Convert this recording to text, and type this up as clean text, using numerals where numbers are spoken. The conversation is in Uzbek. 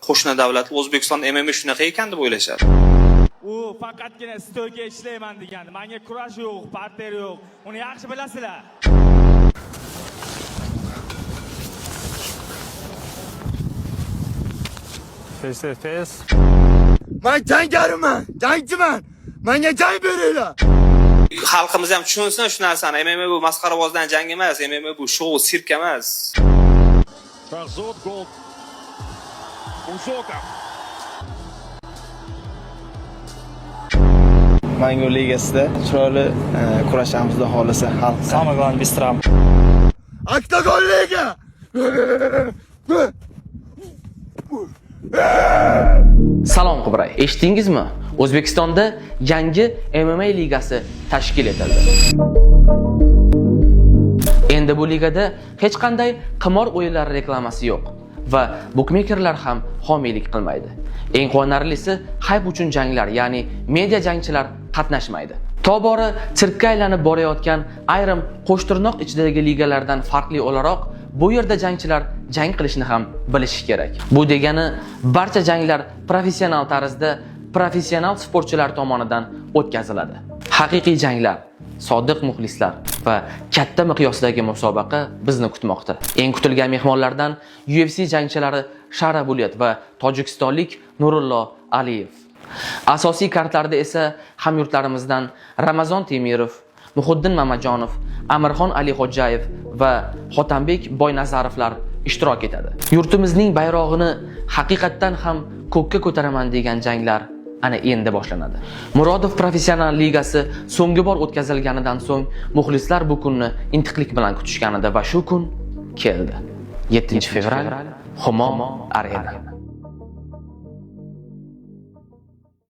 qo'shni davlat O'zbekiston MMA shunaqa ekan deb o'ylashadi. U faqatgina stolga ishlayman degandi. Menga kurash yo'q, parter yo'q. Uni yaxshi bilasizlar. Face to face. Men jangariman, jangchiman. Menga jang beringlar. Xalqimiz ham tushunsin shu narsani. MMA bu masxarabozdan jang emas, MMA bu shou, sirk emas. Verzot Gold. Usoka. Mango ligasida chiroyli kurashamiz xudo xolisa xalq. Самое главное без травм. Oktagon liga. Salom Qibray. Eshitdingizmi? O'zbekistonda yangi MMA ligasi tashkil etildi. Endi bu ligada hech qanday qimor o'yinlari reklamasi yo'q va bukmekerlar ham homiylik qilmaydi. Eng quvonarlisi, hayp uchun janglar, ya'ni media jangchilar qatnashmaydi. Tobora sirkka aylanib borayotgan ayrim qo'shtirnoq ichidagi ligalardan farqli o'laroq, bu yerda jangchilar jang qilishni ham bilishi kerak. Bu degani barcha janglar professional tarzda professional sportchilar tomonidan o'tkaziladi. Haqiqiy janglar, sodiq muxlislar va katta miqyosdagi musobaqa bizni kutmoqda. Eng kutilgan mehmonlardan UFC jangchilari Shara Bulet va tojikistonlik Nurullo Aliyev. Asosiy kartlarda esa hamyurtlarimizdan Ramazon Temirov, Muhiddin Mamajonov, Amirxon Alixo'jayev va Xotanbek Boynazarovlar ishtirok etadi. Yurtimizning bayrog'ini haqiqatdan ham ko'kka ko'taraman degan janglar ana endi boshlanadi. Murodov professional ligasi so'nggi bor o'tkazilganidan so'ng muxlislar bu kunni intiqlik bilan kutishganida va shu kun keldi. 7 fevral Humo Arena.